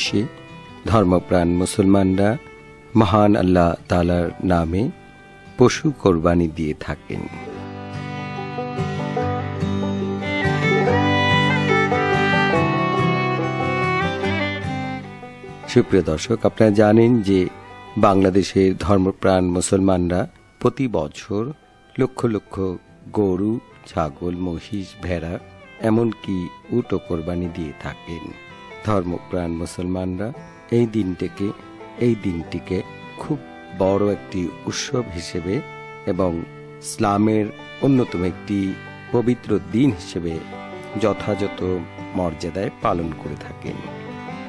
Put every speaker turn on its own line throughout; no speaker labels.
বাংলাদেশে ধর্মপ্রাণ মুসলমানরা মহান আল্লাহ তাআলার নামে পশু কোরবানি দিয়ে থাকেন। সুপ্রিয় দর্শক, আপনারা জানেন যে বাংলাদেশের ধর্মপ্রাণ মুসলমানরা প্রতি বছর লক্ষ লক্ষ গরু, ছাগল, মহিষ, ভেড়া, এমনকি উটও কোরবানি দিয়ে থাকেন। ধর্মপ্রাণ মুসলমানরা এই দিনটিকে খুব বড় একটি উৎসব হিসেবে এবং ইসলামের অন্যতম একটি পবিত্র দিন হিসেবে যথাযথ মর্যাদায় পালন করে থাকেন।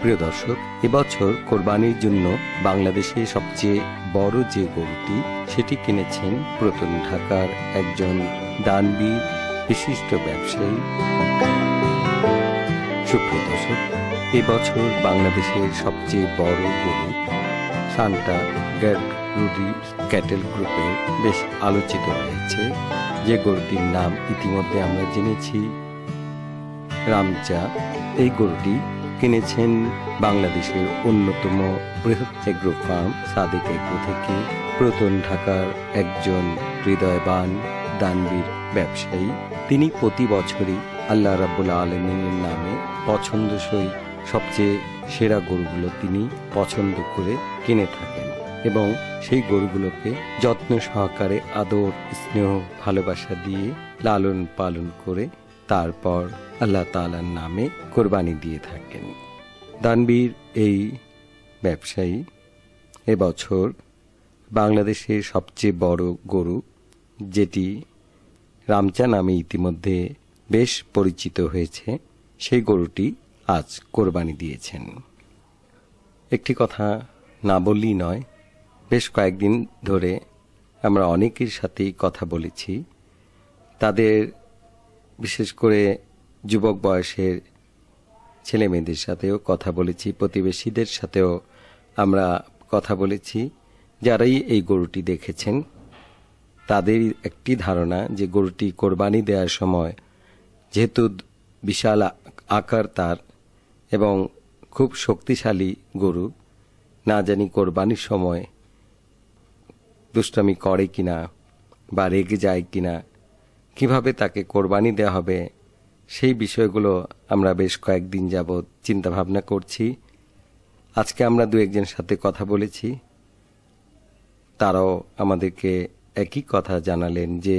প্রিয় দর্শক, এবছর কোরবানির জন্য বাংলাদেশে সবচেয়ে বড় যে গরুটি সেটি কিনেছেন পুরাতন ঢাকার একজন দানবীর বিশিষ্ট ব্যবসায়ী। সুপ্রিয় দর্শক, এবছর বাংলাদেশের সবচেয়ে বড় গরু সান্টা রুডি ক্যাটেল গ্রুপের বেশ আলোচিত হয়েছে। যে গরুটির নাম ইতিমধ্যে আমরা জেনেছি, রামচা। এই গরুটি কিনেছেন বাংলাদেশের অন্যতম বৃহৎ এগ্রো ফার্ম সাদেক এগ্রো থেকে পুরাতন ঢাকার একজন হৃদয়বান দানবীর ব্যবসায়ী। তিনি প্রতি বছরই আল্লাহ রাব্বুল আলামিনের নামে পছন্দসই সবচেয়ে সেরা গরুগুলো তিনি পছন্দ করে কিনে থাকেন এবং সেই গরুগুলোকে যত্ন সহকারে আদর, স্নেহ, ভালোবাসা দিয়ে লালন পালন করে তারপর আল্লাহ তাআলার নামে কোরবানি দিয়ে থাকেন। দানবীর এই ব্যবসায়ী এবছর বাংলাদেশের সবচেয়ে বড় গরু, যেটি রামচা নামে ইতিমধ্যে বেশ পরিচিত হয়েছে, সেই গরুটি আজ কোরবানি দিয়েছেন। একটি কথা না বললেই নয়, বেশ কয়েকদিন ধরে আমরা অনেকের সাথেই কথা বলেছি। তাদের বিশেষ করে যুবক বয়সের ছেলে মেয়েদের সাথেও কথা বলেছি, প্রতিবেশীদের সাথেও আমরা কথা বলেছি। যারাই এই গরুটি দেখেছেন তাদের একটি ধারণা যে গরুটি কোরবানি দেওয়ার সময় যেহেতু বিশাল আকার তার এবং খুব শক্তিশালী গরু, না জানি কোরবানির সময় দুষ্টামি করে কিনা বা রেগে যায় কিনা, কিভাবে তাকে কোরবানি দেওয়া হবে, সেই বিষয়গুলো আমরা বেশ কয়েকদিন যাবৎ চিন্তা ভাবনা করছি। আজকে আমরা দু একজনের সাথে কথা বলেছি, তারাও আমাদেরকে একই কথা জানালেন যে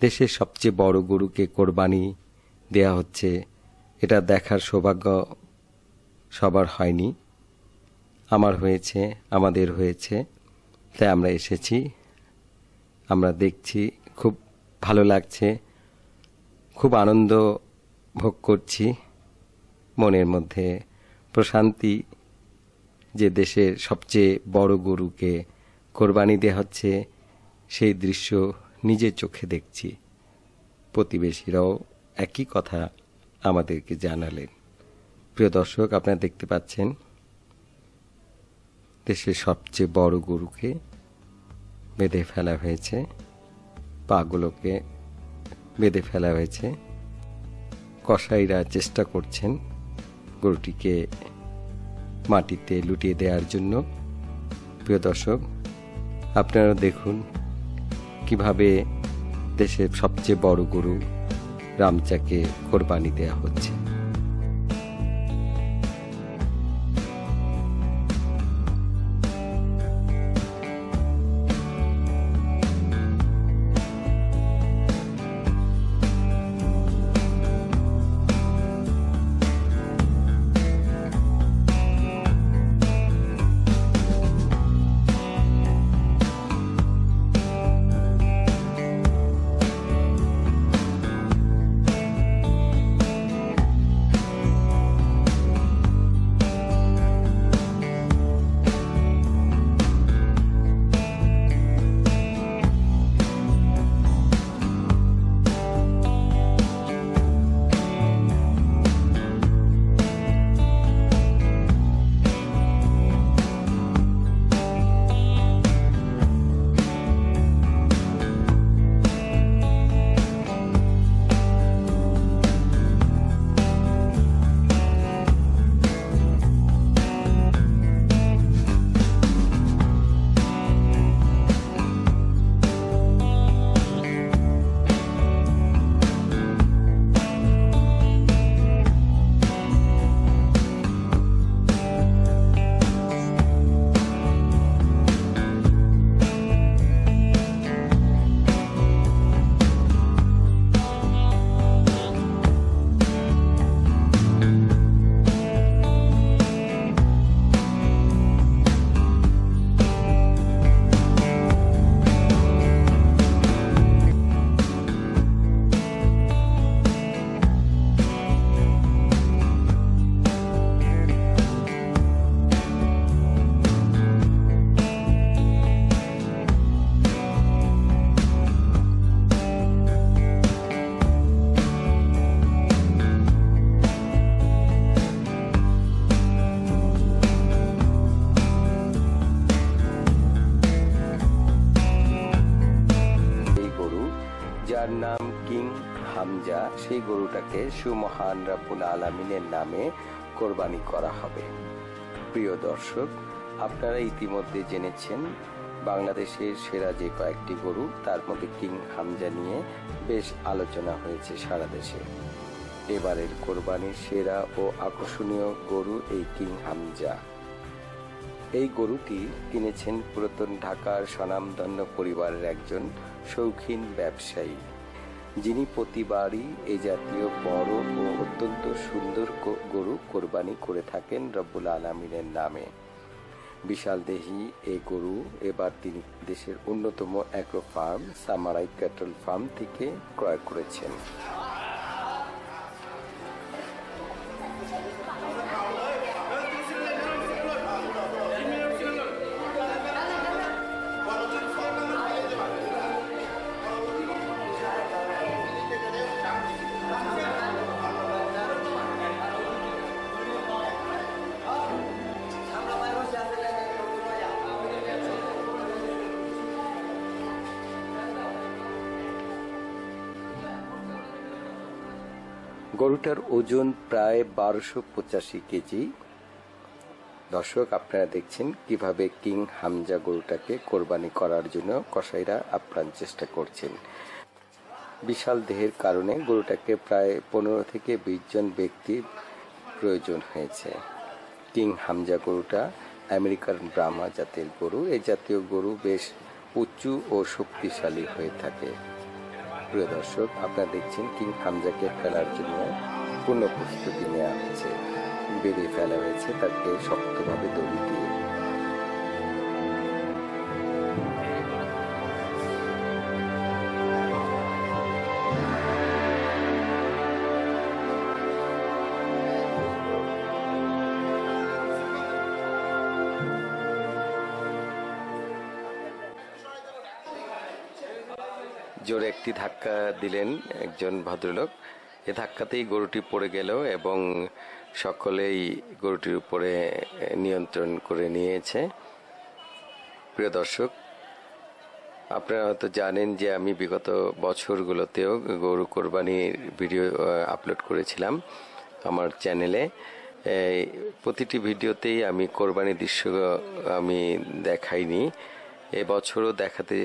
দেশের সবচেয়ে বড় গরুকে কোরবানি দেয়া হচ্ছে, এটা দেখার সৌভাগ্য সবার হয়নি। আমার হয়েছে, আমাদের হয়েছে, তাই আমরা এসেছি, আমরা দেখছি, খুব ভালো লাগছে, খুব আনন্দ ভোগ করছি, মনের মধ্যে প্রশান্তি যে দেশের সবচেয়ে বড় গরুকে কোরবানি দেওয়া হচ্ছে সেই দৃশ্য নিজের চোখে দেখছি। প্রতিবেশীরাও একই কথা আমাদেরকে জানালেন। প্রিয় দর্শক, আপনারা দেখতে পাচ্ছেন দেশের সবচেয়ে বড় গরুকে বেঁধে ফেলা হয়েছে, পাগুলোকে বেঁধে ফেলা হয়েছে। কসাইরা চেষ্টা করছেন গরুটিকে মাটিতে লুটিয়ে দেওয়ার জন্য। প্রিয় দর্শক, আপনারা দেখুন কিভাবে দেশের সবচেয়ে বড় গরু রামচাকে কোরবানি দেওয়া হচ্ছে। হামজা, সেই গরুটাকে সুমহান রাব্বুল আলামিনের নামে কোরবানি করা হবে। প্রিয় দর্শক, আপনারা ইতিমধ্যে জেনেছেন বাংলাদেশের সেরা যে কয়েকটি গরু, তার মধ্যে কিং হামজা নিয়ে বেশ আলোচনা হয়েছে সারা দেশে। এবারের কোরবানির সেরা ও আকর্ষণীয় গরু এই কিং হামজা। এই গরুটি কিনেছেন পুরাতন ঢাকার স্বনামধন্য পরিবারের একজন শৌখিন ব্যবসায়ী, যিনি প্রতিবারই এই জাতীয় বড় ও অত্যন্ত সুন্দর গরু কোরবানি করে থাকেন রব্বুল আলামিনের নামে। বিশাল দেহী এই গরু এবার তিনি দেশের অন্যতম অ্যাগ্রো ফার্ম সামারাই ক্যাটল ফার্ম থেকে ক্রয় করেছেন। গরুটার ওজন প্রায় 1285 কেজি। দর্শক, আপনারা দেখছেন কিভাবে কিং হামজা গরুটাকে কোরবানি করার জন্য কসাইরা আপ্রাণ চেষ্টা করছেন। বিশাল দেহের কারণে গরুটাকে প্রায় 15 থেকে 20 জন ব্যক্তির প্রয়োজন হয়েছে। কিং হামজা গরুটা আমেরিকান ব্রাহ্মা জাতের গরু। এই জাতীয় গরু বেশ উঁচু ও শক্তিশালী হয়ে থাকে। প্রিয় দর্শক, আপনারা দেখছেন কিং হামজাকে ফেলার জন্য পূর্ণ প্রস্তুতি নেওয়া হয়েছে। বেরিয়ে ফেলা হয়েছে তাকে শক্তভাবে দড়ি দিয়ে। জোরে একটি ধাক্কা দিলেন একজন ভদ্রলোক। এ ধাক্কাতেই গরুটি পড়ে গেল এবং সকলেই গরুটির উপরে নিয়ন্ত্রণ করে নিয়েছে। প্রিয় দর্শক, আপনারা হয়তো জানেন যে আমি বিগত বছরগুলোতেও গরু কোরবানির ভিডিও আপলোড করেছিলাম আমার চ্যানেলে। প্রতিটি ভিডিওতেই আমি কোরবানির দৃশ্য আমি দেখাইনি, এবছরও দেখাতে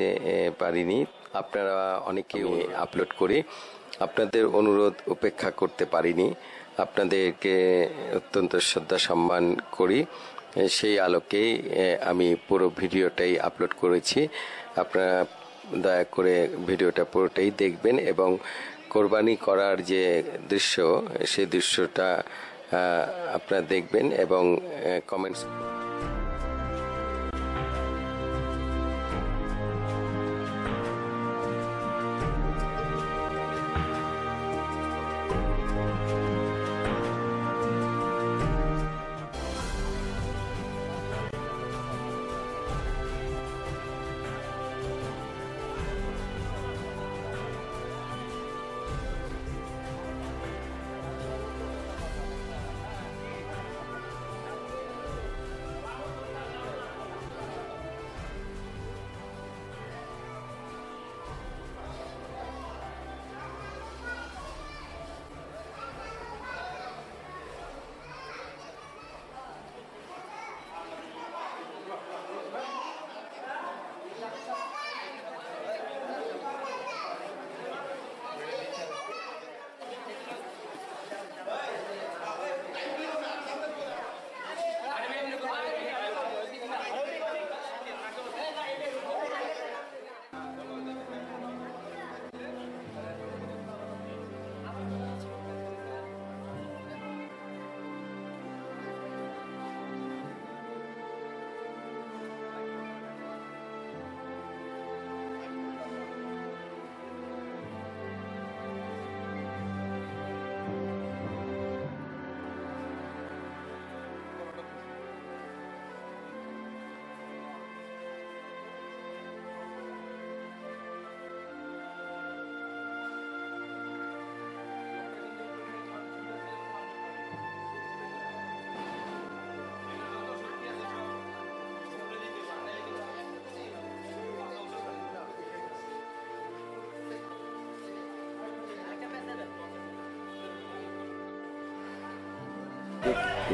পারিনি। আপনারা অনেকেই আপলোড করি, আপনাদের অনুরোধ উপেক্ষা করতে পারিনি। আপনাদেরকে অত্যন্ত শ্রদ্ধা সম্মান করি, সেই আলোকেই আমি পুরো ভিডিওটাই আপলোড করেছি। আপনারা দয়া করে ভিডিওটা পুরোটাই দেখবেন এবং কোরবানি করার যে দৃশ্য, সেই দৃশ্যটা আপনারা দেখবেন এবং কমেন্টস।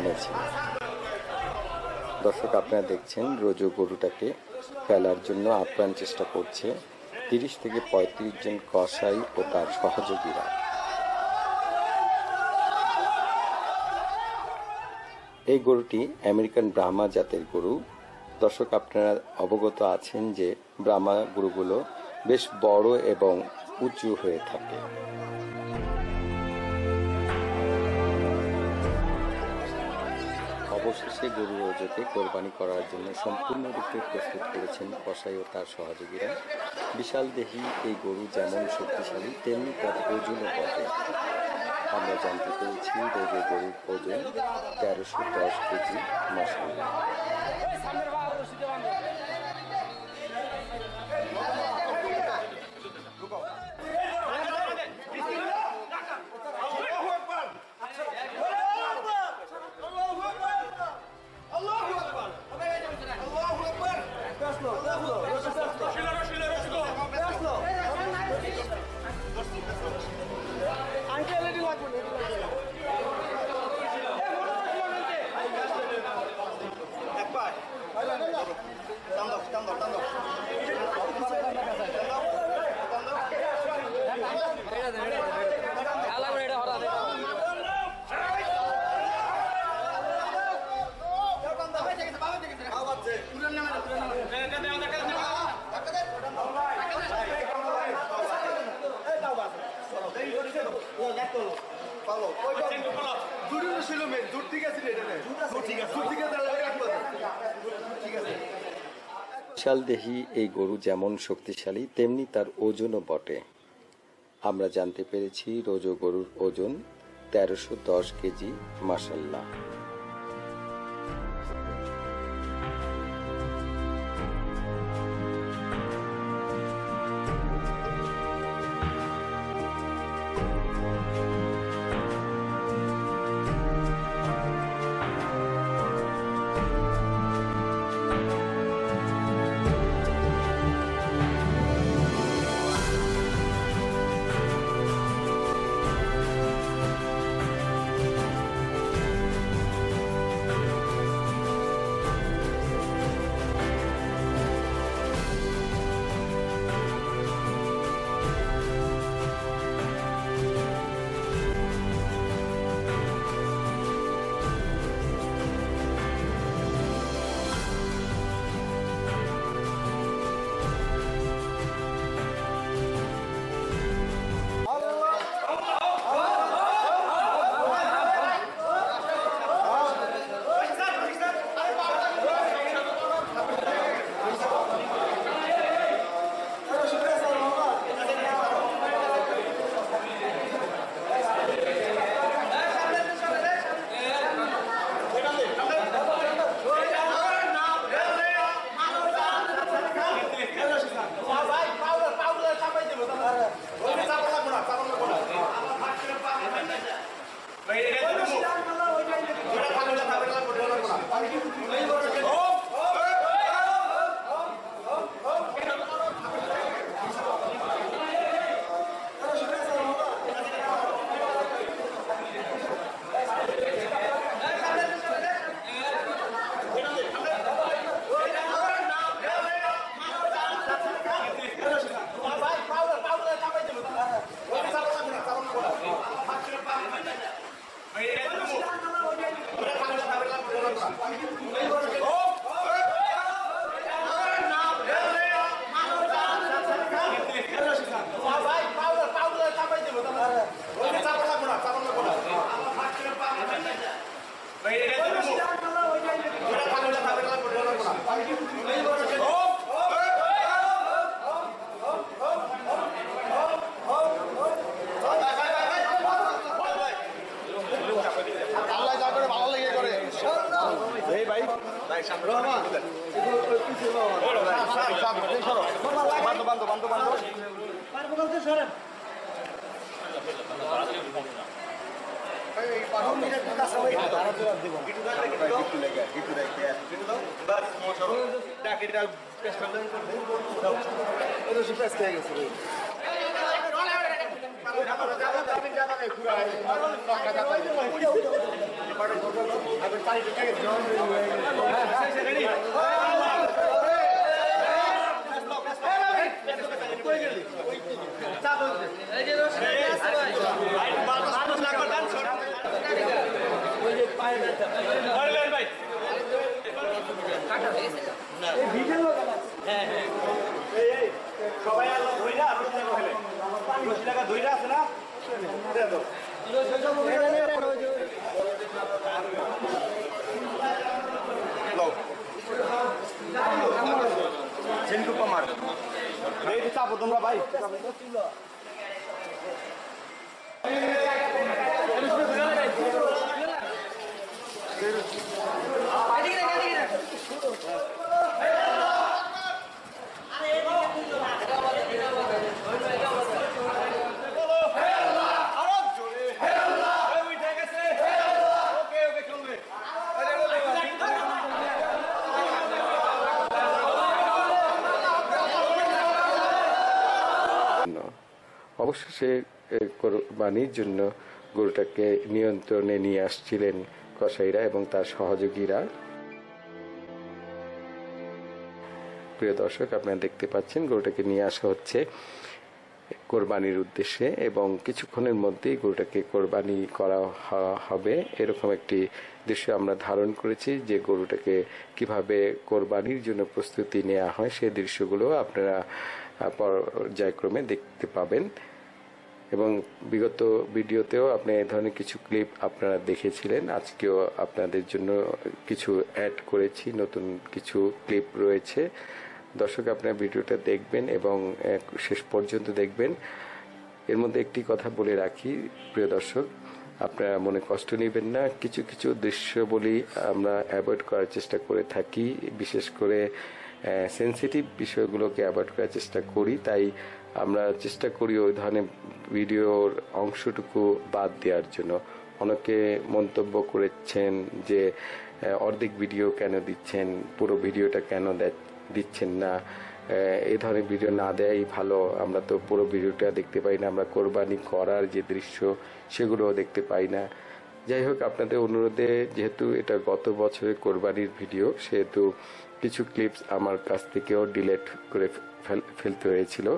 কিনেছি। দর্শক, আপনারা দেখছেন রোজো গরুটাকে ফেলার জন্য আপ্রাণ চেষ্টা করছে 30 থেকে 35 জন কসাই ও তার সহযোগীরা। এই গরুটি আমেরিকান ব্রাহ্মা জাতের গরু। দর্শক, আপনারা অবগত আছেন যে ব্রাহ্মা গরুগুলো বেশ বড় এবং উঁচু হয়ে থাকে। অবশেষে গরু রোজোকে কোরবানি করার জন্য সম্পূর্ণরূপে প্রস্তুত করেছেন কসাই ও তার সহযোগীরা। বিশাল দেহী এই গরু যেমন শক্তিশালী তেমনি তার ওজনও বটে। আমরা জানতে পেরেছি রোজো গরুর ওজন 1310 কেজি। মাশাআল্লাহ। বিশাল দেহী এই গরু যেমন শক্তিশালী তেমনি তার ওজনও বটে। আমরা জানতে পেরেছি রোজো গরুর ওজন 1310 কেজি। মাশাআল্লাহ।
সবাই টাকা ধইরা আছে না চাপো তোমরা ভাই
অবশেষে কোরবানির জন্য গরুটাকে নিয়ন্ত্রণে নিয়ে আসছিলেন কসাইরা এবং তার সহযোগীরা। প্রিয় দর্শক, আপনারা দেখতে পাচ্ছেন গরুটাকে নিয়ে আসা হচ্ছে কোরবানির উদ্দেশ্যে এবং কিছুক্ষণের মধ্যেই গরুটাকে কোরবানি করা হবে এরকম একটি দৃশ্য আমরা ধারণ করেছি। যে গরুটাকে কিভাবে কোরবানির জন্য প্রস্তুতি নেওয়া হয় সেই দৃশ্যগুলো আপনারা পর্যায়ক্রমে দেখতে পাবেন এবং বিগত ভিডিওতেও আপনি এই ধরনের কিছু ক্লিপ আপনারা দেখেছিলেন। আজকেও আপনাদের জন্য কিছু অ্যাড করেছি, নতুন কিছু ক্লিপ রয়েছে। দর্শক, আপনারা ভিডিওটা দেখবেন এবং শেষ পর্যন্ত দেখবেন। এর মধ্যে একটি কথা বলে রাখি প্রিয় দর্শক, আপনারা মনে কষ্ট নেবেন না। কিছু কিছু দৃশ্য বলি আমরা অ্যাভয়েড করার চেষ্টা করে থাকি, বিশেষ করে সেন্সিটিভ বিষয়গুলোকে অ্যাভয়েড করার চেষ্টা করি। তাই আমরা চেষ্টা করি ওই ধরনের ভিডিওর অংশটুকু বাদ দেওয়ার জন্য। অনেকে মন্তব্য করেছেন যে অর্ধেক ভিডিও কেন দিচ্ছেন, পুরো ভিডিওটা কেন দিচ্ছেন না, এই ধরনের ভিডিও না দেয়াই ভালো, আমরা তো পুরো ভিডিওটা দেখতে পাই না, আমরা কোরবানি করার যে দৃশ্য সেগুলোও দেখতে পাই না। যাই হোক, আপনাদের অনুরোধে, যেহেতু এটা গত বছরের কোরবানির ভিডিও, সেহেতু কিছু ক্লিপস আমার কাছ থেকেও ডিলিট করে ফেলতে হয়েছিল।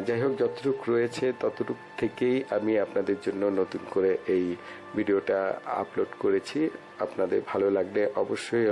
যাই হোক, যতটুকু রয়েছে ততটুকু থেকেই আমি আপনাদের জন্য নতুন করে এই ভিডিওটা আপলোড করেছি। আপনাদের ভালো লাগলে অবশ্যই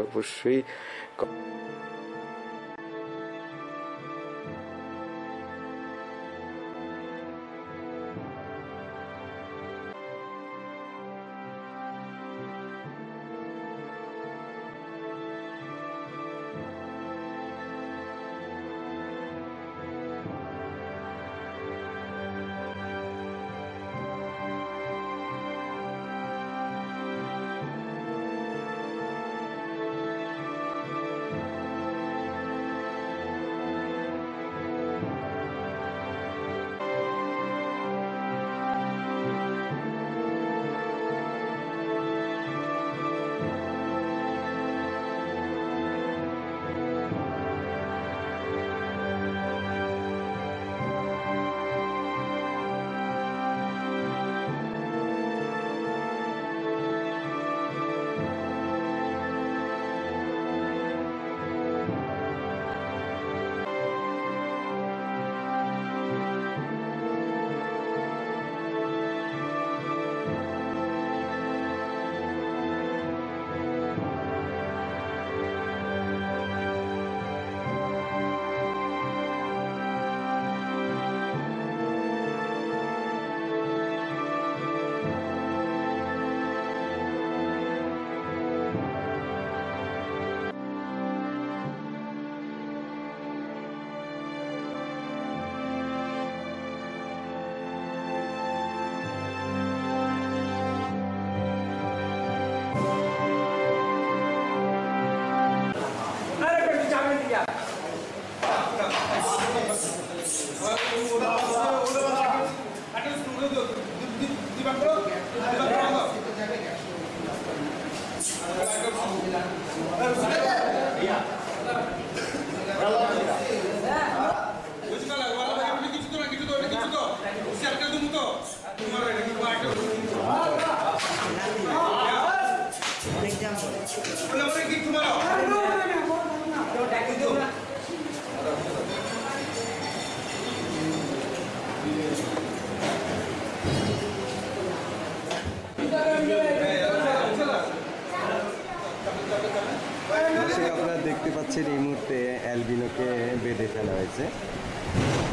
দর্শক আপনারা দেখতে পাচ্ছেন এই মুহূর্তে অ্যালবিনোকে বেঁধে ফেলা হয়েছে।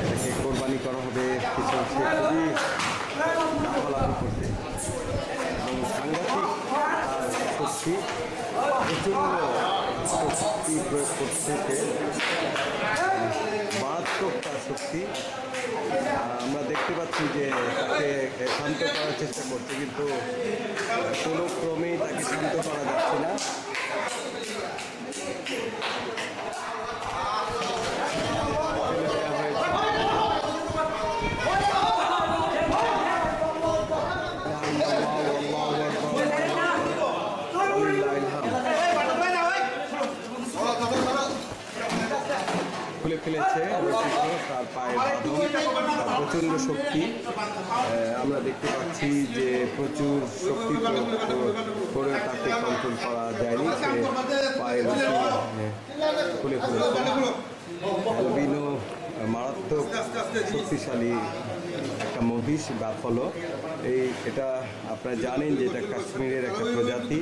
এটাকে কোরবানি করা হবে কিছু অংশে খুবই লাফালাফি করতে এবং সাংঘাতিক শক্তি প্রচণ্ড শক্তি প্রয়োগ করতে মারাত্মক তার শক্তি। আমরা দেখতে পাচ্ছি যে তাকে শান্ত করার চেষ্টা করছে, কিন্তু কোনো ক্রমেই তাকে শান্ত করা যাচ্ছে না। খুলে ফেলেছে তার পায়ের বাঁধন, প্রচণ্ড শক্তি। আমরা দেখতে পাচ্ছি যে প্রচুর শক্তি করে তাকে কন্ট্রোল করা যায়নি, সে পায়ের খুলে ফেলেছে। অ্যালবিনো মারাত্মক শক্তিশালী একটা মহিষ বাফলো। এটা আপনারা জানেন যে এটা কাশ্মীরের একটা প্রজাতি।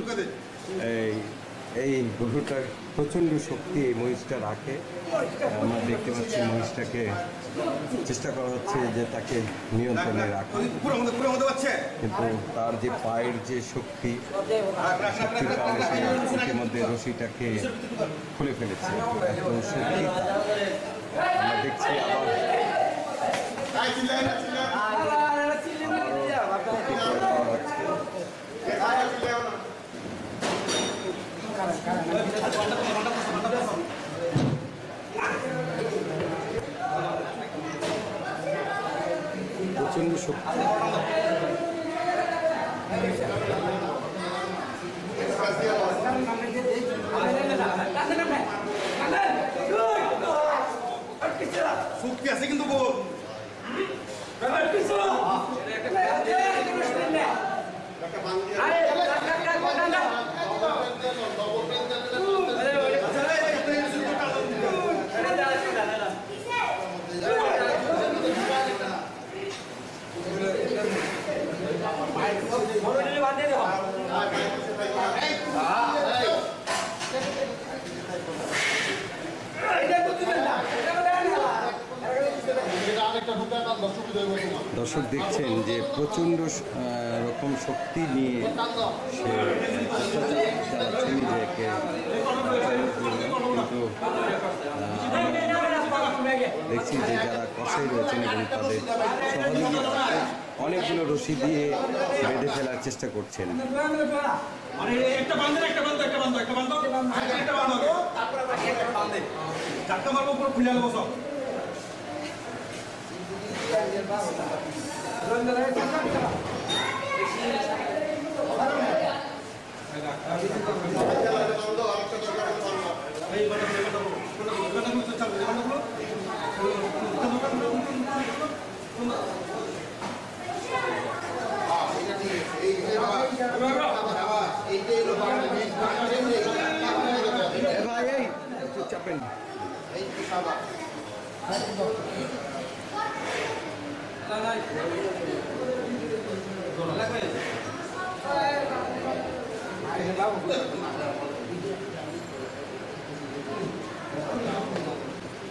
এই গরুটার প্রচণ্ড শক্তি এই মহিষটা রাখে। আমরা দেখতে পাচ্ছি মহিষটাকে চেষ্টা করা হচ্ছে যে তাকে নিয়ন্ত্রণে রাখা, কিন্তু তার যে পায়ের যে শক্তির কারণে সে ইতিমধ্যে রশিটাকে খুলে ফেলেছে। এত শক্তি আমরা দেখছি প্রচন্ড শক্তি।
শক্তি আছে কিন্তু বল
দর্শক দেখছেন যে প্রচণ্ড রকম শক্তি নিয়ে সে চালাচ্ছে নিজেকে, কিন্তু দেখছি যে যারা কষাই রয়েছেন এবং তাদের সহযোগিতা অনেকগুলো রশি দিয়ে বেঁধে ফেলার চেষ্টা করছেন। চাপেন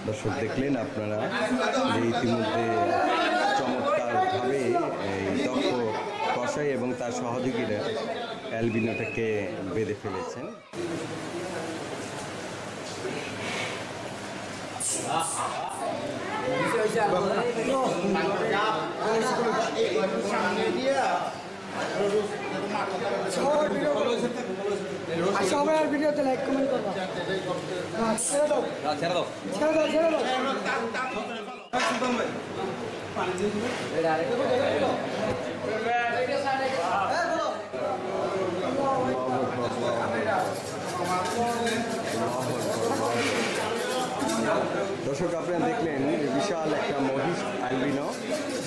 দর্শক দেখলেন আপনারা যে ইতিমধ্যে চমৎকারভাবে এই দক্ষ কসাই এবং তার সহযোগীরা অ্যালবিনোটাকে বেঁধে ফেলেছেন।
সবাই আর ভিডিওতে লাইক কমেন্ট করবা। ছেড়ে দাও ছেড়ে দাও ছেড়ে দাও ছেড়ে দাও।
দর্শক আপনারা দেখলেন বিশাল একটা মহিষ অ্যালবিনো,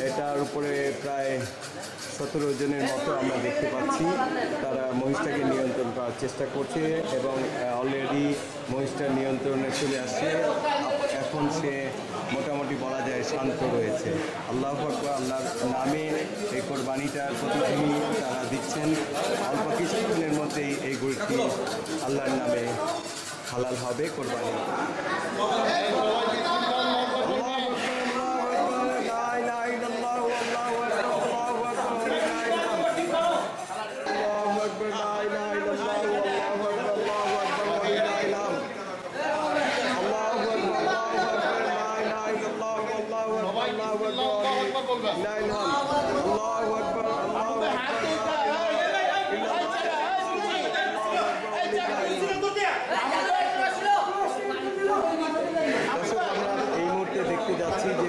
এটার উপরে প্রায় 17 জনের মতো আমরা দেখতে পাচ্ছি। তারা মহিষটাকে নিয়ন্ত্রণ করার চেষ্টা করছে এবং অলরেডি মহিষটার নিয়ন্ত্রণে চলে আসছে। এখন সে মোটামুটি বলা যায় শান্ত রয়েছে। আল্লাহু আকবার, আল্লাহর নামে এই কোরবানিটার প্রতিধ্বনি তারা দিচ্ছেন। অল্প কিছুক্ষণের মধ্যেই এই গরুটি আল্লাহর নামে হালাল হবে কোরবানি। যাচ্ছি যে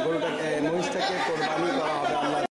গরুটাকে মহিষটাকে কোরবানি করা হবে আল্লাহ।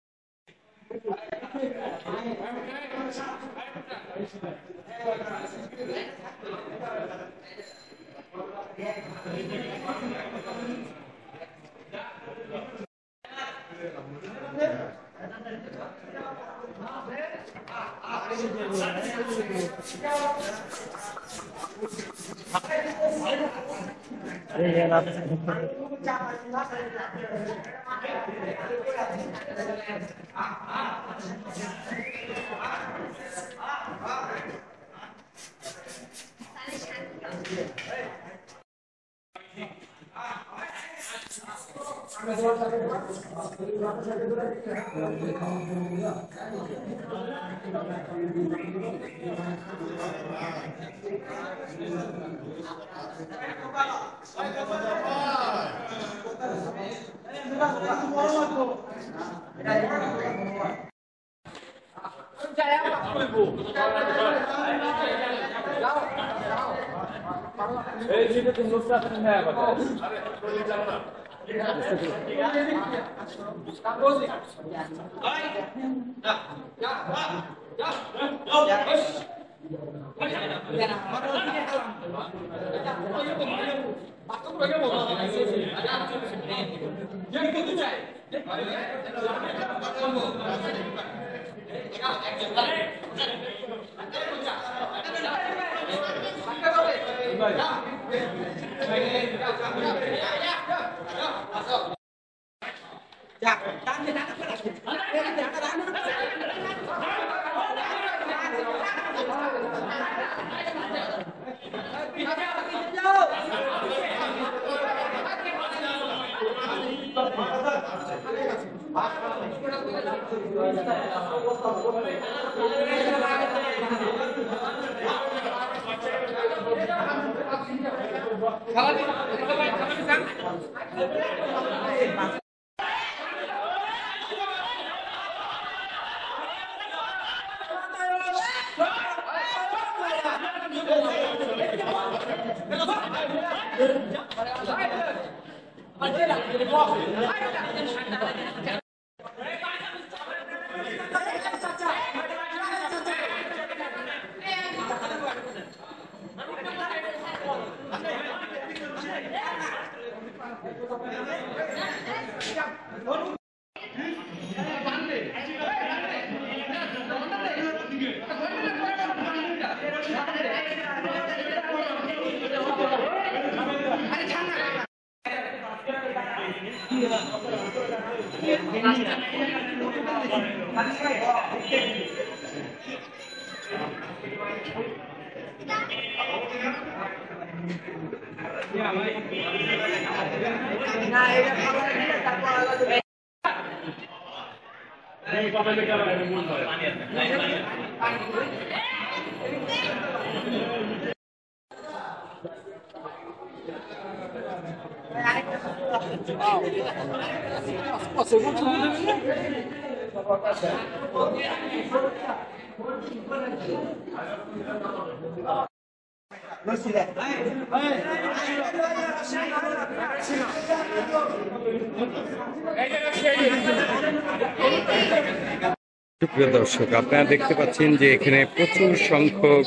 প্রিয় দর্শক, আপনারা দেখতে পাচ্ছেন যে এখানে প্রচুর সংখ্যক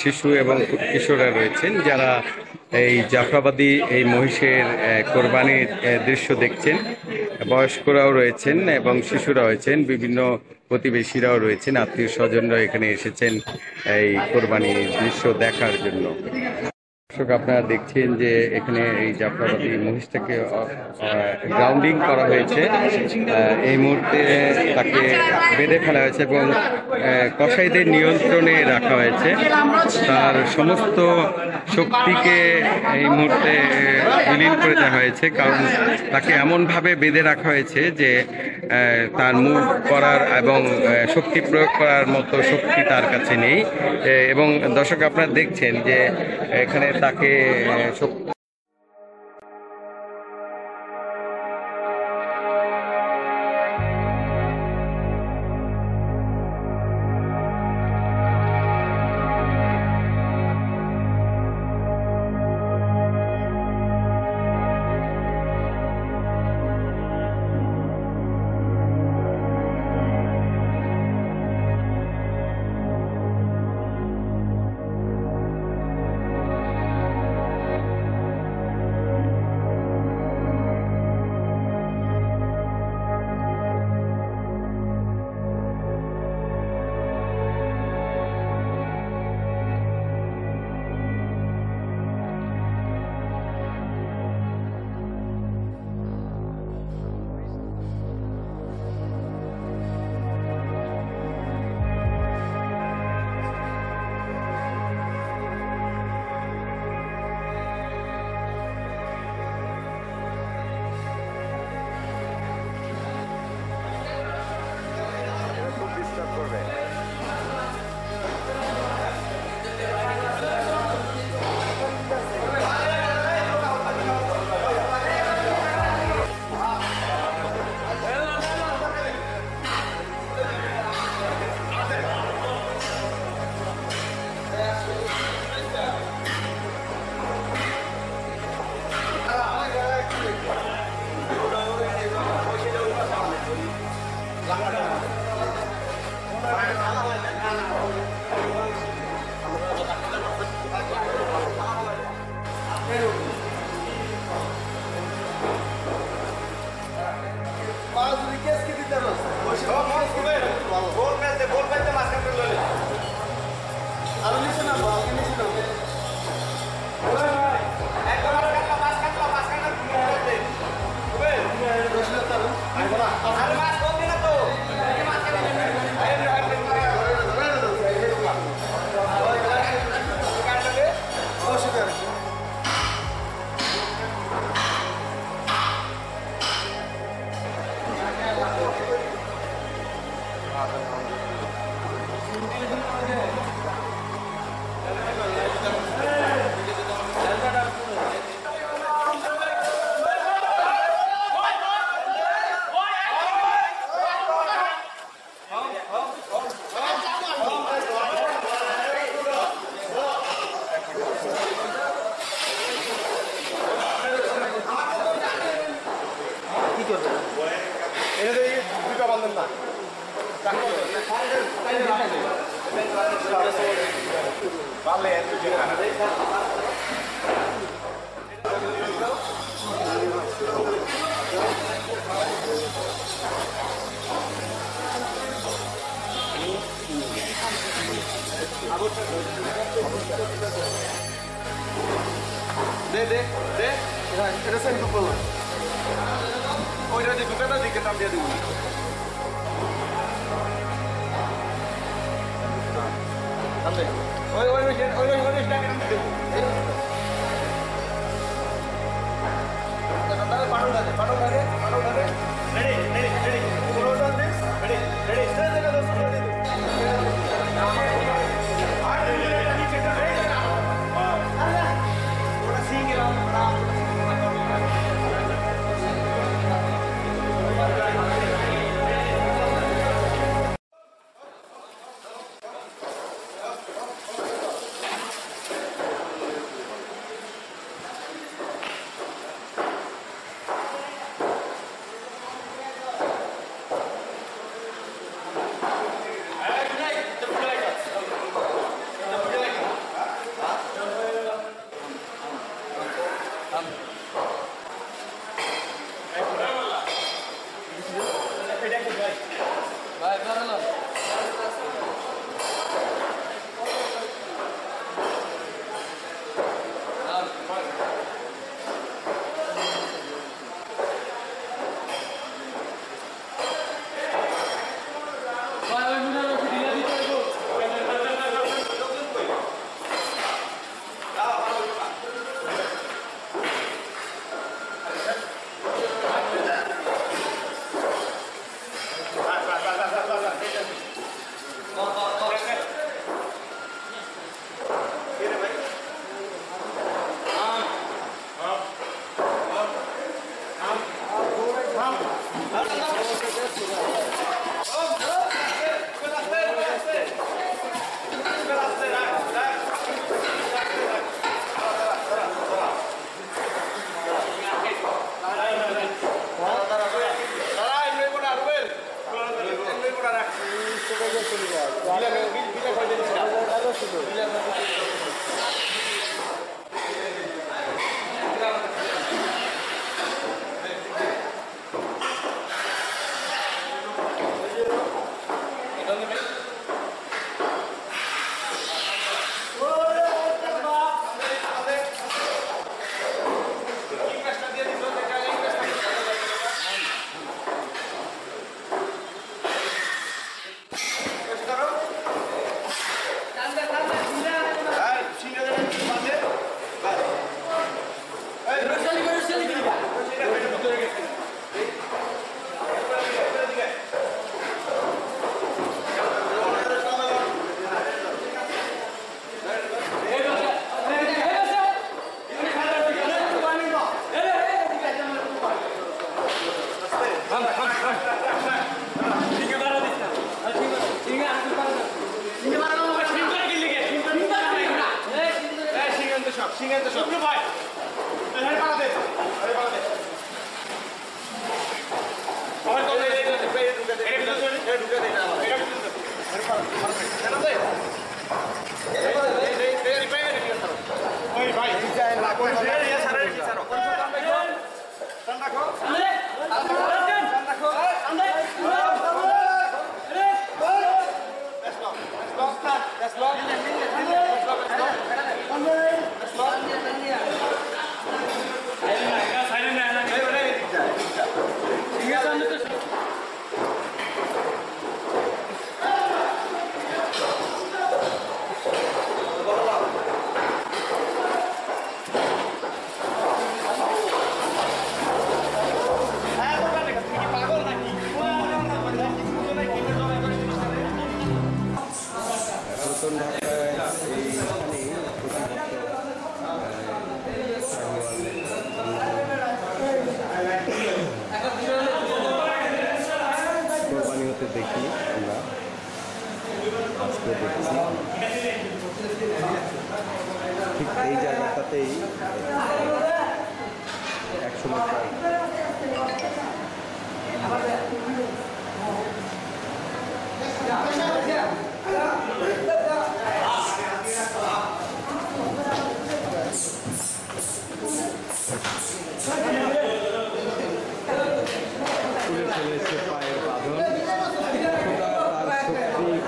শিশু এবং কিশোররা রয়েছেন যারা এই জাফরাবাদী এই মহিষের কোরবানির দৃশ্য দেখছেন। বয়স্করাও রয়েছেন এবং শিশুরা রয়েছেন, বিভিন্ন প্রতিবেশীরাও রয়েছেন, আত্মীয় স্বজনরা এখানে এসেছেন এই কোরবানির দৃশ্য দেখার জন্য। দর্শক আপনারা দেখছেন যে এখানে এই জাফরাবাদী মহিষটাকে গ্রাউন্ডিং করা হয়েছে। এই মুহূর্তে তাকে বেঁধে ফেলা হয়েছে এবং কসাইদের নিয়ন্ত্রণে রাখা হয়েছে। তার সমস্ত শক্তিকে এই মুহূর্তে বিলীন করে দেওয়া হয়েছে, কারণ তাকে এমনভাবে বেঁধে রাখা হয়েছে যে তার মুভ করার এবং শক্তি প্রয়োগ করার মতো শক্তি তার কাছে নেই। এবং দর্শক আপনারা দেখছেন যে এখানে তাকে
এটা সেন্ড করলাম ওইটা দিয়ে ঢুকাটা দিকে নাম দিয়ে দিব ওই ওই ওই ওই ওই স্ট্যান্ডে নাম দিয়ে দেব পাটল লাগে রেডি রেডি রেডি পুরোটা দে রেডি রেডি স্ট্রেট থেকে দোস্ত রেডি সিংহের তো সব ভাই এখানে পাড়া দে আরে পাড়া দে আমার তো এটা ঢুকে দে এটা ঢুকে দে এটা ঢুকে দে আরে পাড়া কেন দে ওই ভাই যাই না কোন এরিয়া সারা কি সারা কোন কাম ভাই টান রাখো টান রাখো That's long.
নতুন ঢাকায় কোরবানি হতে দেখি আমরা আজকে দেখছি ঠিক এই জায়গাটাতেই একসময় প্রায় তুলে ফেলেছে পায়ের বাঁধন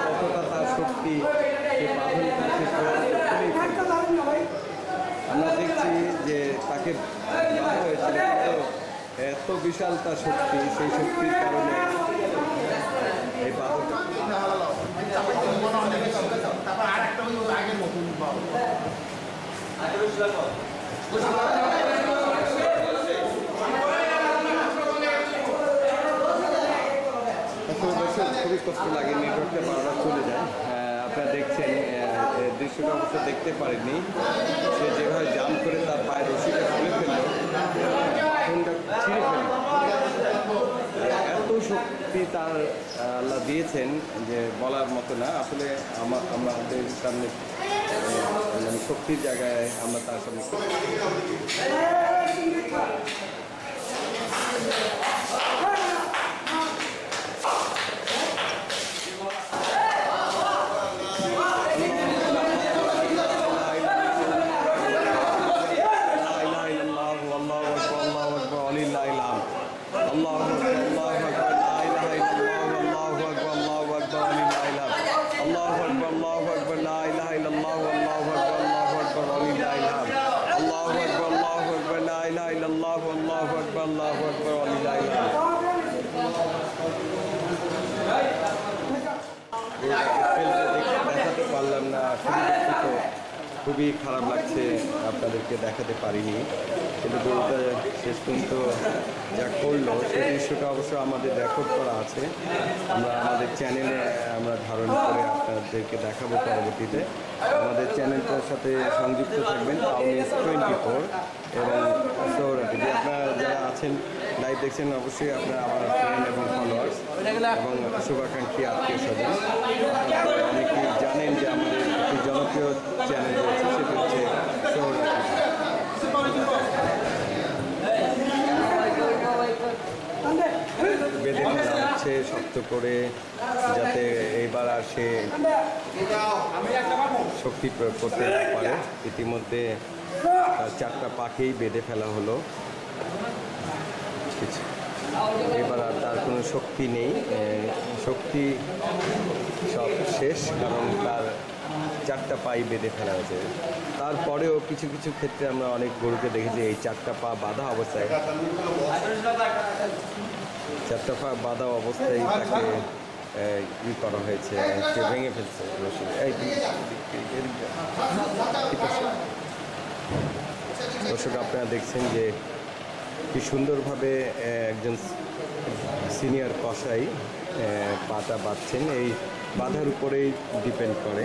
কতটা তার শক্তি সেই বাঁধন আমরা দেখছি যে তাকে বাঁধা হয়েছিল কিন্তু এত বিশাল তার শক্তি সেই শক্তির কারণে এই বাঁধনটা খুবই কষ্ট লাগে, নেটওয়ার্কটা বারবার চলে যায়। আপনারা দেখছেন দৃশ্যটা অবশ্য দেখতে পারেননি, সে যেভাবে জাম করে তার পায়ের রশিটা খুলে ফেললো, ফোনটা ছিঁড়ে ফেলল। এত শক্তি তার আল্লাহ দিয়েছেন যে বলার মতো না। আসলে আমাদের সামনে মানে শক্তির জায়গায় আমরা তার সামনে দেখাতে পারলাম না। খুবই খারাপ লাগছে, আপনাদেরকে দেখাতে পারিনি, কিন্তু গরুটা শেষ পর্যন্ত যা করলো সেই দৃশ্যটা অবশ্য আমাদের রেকর্ড করা আছে। আমরা আমাদের চ্যানেলে আমরা ধারণ করে আপনাদেরকে দেখাবো পরবর্তীতে। আমাদের চ্যানেলটার সাথে সংযুক্ত থাকবেন টাউনিস 24 এবং সৌরাটি। যে আপনারা যারা আছেন লাইভ দেখছেন অবশ্যই আপনারা আমার ফ্রেন্ড এবং ফলোয়ার্স এবং শুভাকাঙ্ক্ষী আত্মীয় স্বজন অনেকেই জানেন যে আমাদের একটি জনপ্রিয় চ্যানেল রয়েছে, সেটি হচ্ছে সৌরাটি। বেঁধে ফেলা হচ্ছে শক্ত করে, যাতে এইবার আর সে শক্তি প্রয়োগ করতে না পারে। ইতিমধ্যে চারটা পাখেই বেঁধে ফেলা হলো, এবার আর তার কোনো শক্তি নেই, শক্তি সব শেষ, কারণ তার চারটা পাই বেঁধে ফেলা হয়েছে। তারপরেও কিছু কিছু ক্ষেত্রে আমরা অনেক গরুকে দেখেছি এই চারটা পা বাঁধা অবস্থায়, চারটা পা বাঁধা অবস্থায় তাকে ই করা হয়েছে, সে ভেঙে ফেলছে রশি। দর্শক আপনারা দেখছেন যে কি সুন্দরভাবে একজন সিনিয়র কসাই পাটা বাঁধছেন। এই বাঁধার উপরেই ডিপেন্ড করে।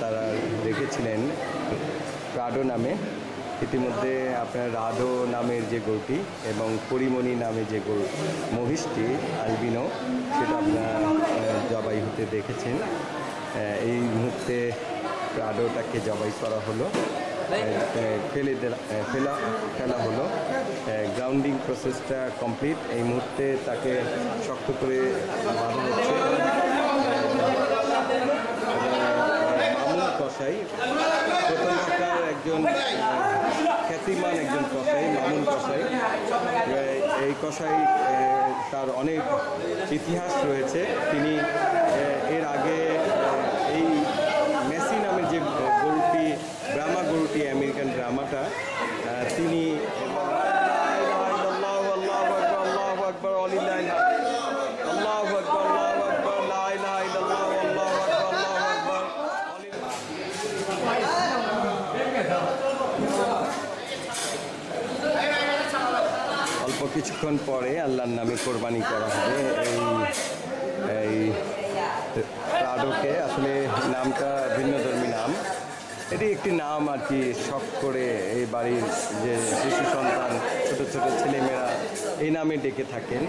তারা রেখেছিলেন প্রাডো নামে, ইতিমধ্যে আপনার রাধো নামের যে গরুটি এবং পরিমণি নামে যে গরু মহিষটি আলবিনো, সেটা আপনার জবাই হতে দেখেছেন। এই মুহূর্তে প্রাডোটাকে জবাই করা হলো ফেলা হলো। গ্রাউন্ডিং প্রসেসটা কমপ্লিট। এই মুহূর্তে তাকে শক্ত করে বাঁধা হচ্ছে। মামুন কসাই প্রথম ঢাকার একজন খ্যাতিমান একজন কসাই, মামুন কসাই। এই কসাই তার অনেক ইতিহাস রয়েছে। তিনি এর আগে এই মেসি নামের যে গরুটি, ব্রাহ্মা গরুটি, আমেরিকান ব্রাহ্মাটা, তিনি অল্প কিছুক্ষণ পরে আল্লাহর নামে কোরবানি করা হবে। এই প্রাডোকে, আসলে নামটা ভিন্নধর্মী নাম, এটি একটি নাম আর কি, শখ করে এই বাড়ির যে শিশু সন্তান, ছোট ছোট ছেলেমেয়েরা এই নামে ডেকে থাকেন।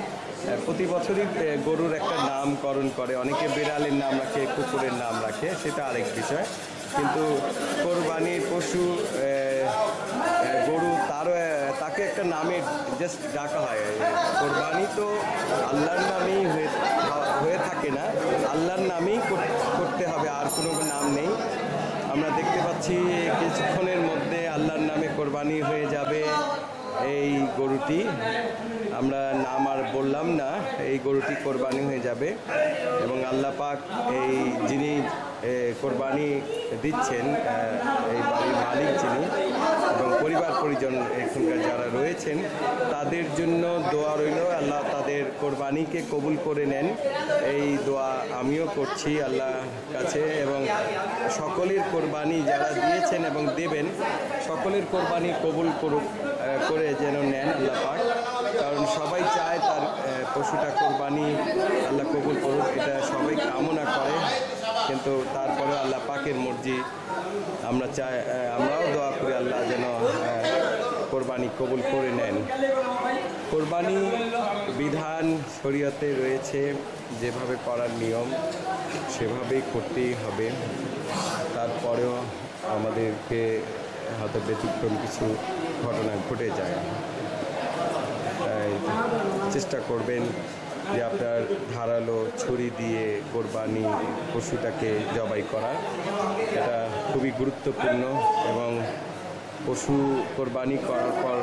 প্রতি বছরই গরুর একটা নামকরণ করে, অনেকে বিড়ালের নাম রাখে, কুকুরের নাম রাখে, সেটা আরেক বিষয়। কিন্তু কোরবানির পশু গরু, তাকে একটা নামে জাস্ট ডাকা হয়। কোরবানি তো আল্লাহর নামেই হয়ে থাকে না, আল্লাহর নামেই করতে হবে, আর কোনো নাম নেই। আমরা দেখতে পাচ্ছি কিছুক্ষণের মধ্যে আল্লাহর নামে কোরবানি হয়ে যাবে এই গরুটি। আমরা নাম আর বললাম না, এই গরুটি কোরবানি হয়ে যাবে এবং আল্লাহ পাক এই যিনি কোরবানি দিচ্ছেন, এই বাড়ির মালিক যিনি এবং পরিবার পরিজন এখানকার যারা রয়েছেন, তাদের জন্য দোয়া রইল, আল্লাহ তাদের কোরবানিকে কবুল করে নেন। এই দোয়া আমিও করছি আল্লাহর কাছে, এবং সকলের কোরবানি যারা দিয়েছেন এবং দেবেন, সকলের কোরবানি কবুল করে যেন নেন আল্লাহ পাক। কারণ সবাই চায় তার পশুটা কোরবানি আল্লাহ কবুল করুক, এটা সবাই কামনা করে। কিন্তু তারপরে আল্লাহ পাকের মর্জি, আমরাও দোয়া করি আল্লাহ যেন কোরবানি কবুল করে নেন। কোরবানি বিধান শরীয়তে রয়েছে, যেভাবে করার নিয়ম সেভাবেই করতেই হবে। তারপরেও আমাদেরকে হয়তো ব্যতিক্রম কিছু ঘটনা ঘটে যায়। চেষ্টা করবেন যে আপনার ধারালো ছুরি দিয়ে কোরবানি পশুটাকে জবাই করা, এটা খুবই গুরুত্বপূর্ণ। এবং পশু কোরবানি করার পর